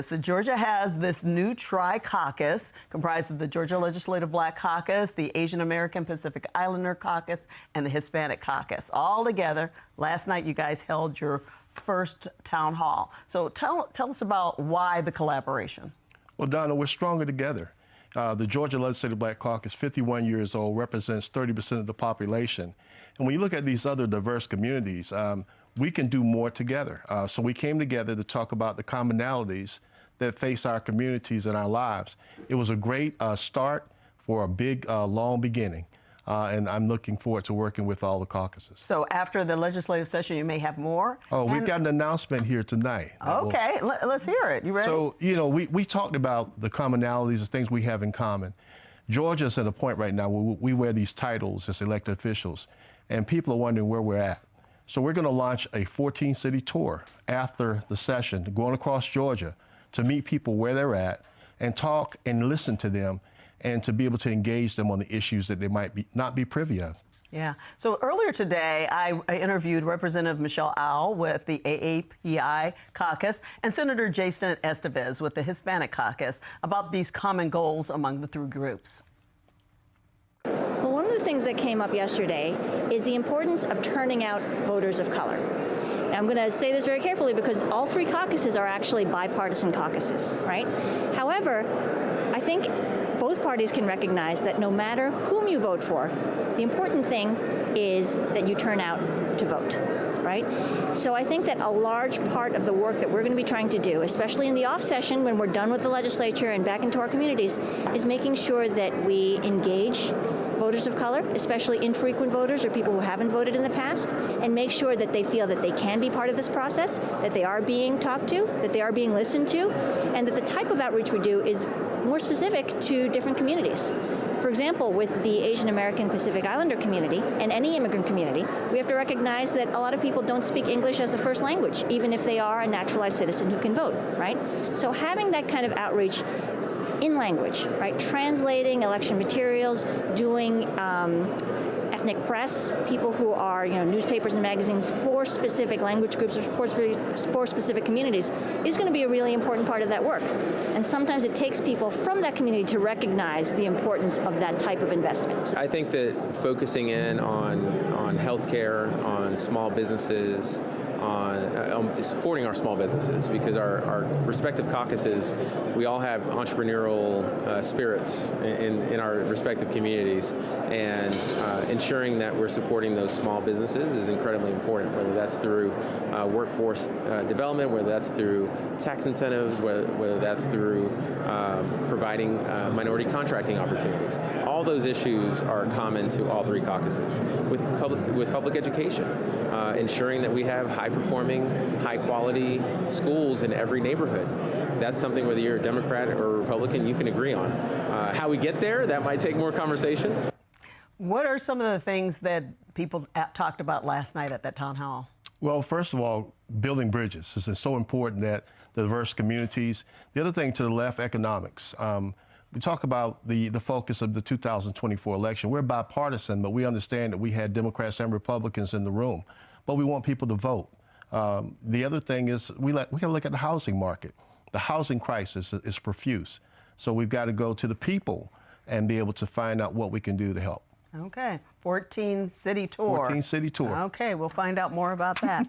So Georgia has this new Tri-Caucus comprised of the Georgia Legislative Black Caucus, the Asian American Pacific Islander Caucus, and the Hispanic Caucus. All together, last night you guys held your first town hall. So tell us about why the collaboration. Well, Donna, we're stronger together. The Georgia Legislative Black Caucus, 51 years old, represents 30% of the population. And when you look at these other diverse communities, we can do more together. So we came together to talk about the commonalities that face our communities and our lives. It was a great start for a big, long beginning. And I'm looking forward to working with all the caucuses. So after the legislative session, you may have more? Oh, we've got an announcement here tonight. Okay, let's hear it. You ready? So, you know, we talked about the commonalities, the things we have in common. Georgia's at a point right now where we wear these titles as elected officials, and people are wondering where we're at. So we're going to launch a 14-city tour after the session, going across Georgia to meet people where they're at and talk and listen to them and to be able to engage them on the issues that they might not be privy of. Yeah. So earlier today, I interviewed Representative Michelle Au with the AAPI caucus and Senator Jason Estevez with the Hispanic caucus about these common goals among the three groups. Well, one of the things that came up yesterday is the importance of turning out voters of color. Now, I'm going to say this very carefully because all three caucuses are actually bipartisan caucuses, right? However, I think both parties can recognize that no matter whom you vote for, the important thing is that you turn out to vote, right? So I think that a large part of the work that we're going to be trying to do, especially in the off session when we're done with the legislature and back into our communities, is making sure that we engage voters of color, especially infrequent voters or people who haven't voted in the past, and make sure that they feel that they can be part of this process, that they are being talked to, that they are being listened to, and that the type of outreach we do is more specific to different communities. For example, with the Asian American Pacific Islander community and any immigrant community, we have to recognize that a lot of people don't speak English as a first language, even if they are a naturalized citizen who can vote, right? So having that kind of outreach in language, right? Translating election materials, doing ethnic press, people who are, newspapers and magazines for specific language groups or for specific communities is going to be a really important part of that work. And sometimes it takes people from that community to recognize the importance of that type of investment. I think that focusing in on healthcare, on small businesses, on supporting our small businesses, because our respective caucuses, we all have entrepreneurial spirits in our respective communities, and ensuring that we're supporting those small businesses is incredibly important, whether that's through workforce development, whether that's through tax incentives, whether that's through providing minority contracting opportunities. All those issues are common to all three caucuses. With public education, ensuring that we have high-performing, high-quality schools in every neighborhood. That's something, whether you're a Democrat or a Republican, you can agree on. How we get there, that might take more conversation. What are some of the things that people talked about last night at that town hall? Well, first of all, building bridges. This is so important that the diverse communities. The other thing to the left, economics. We talk about the focus of the 2024 election. We're bipartisan, but we understand that we had Democrats and Republicans in the room, but we want people to vote. The other thing is we got to look at the housing market. The housing crisis is profuse. So we've got to go to the people and be able to find out what we can do to help. Okay, 14-city tour. 14-city tour. Okay, we'll find out more about that.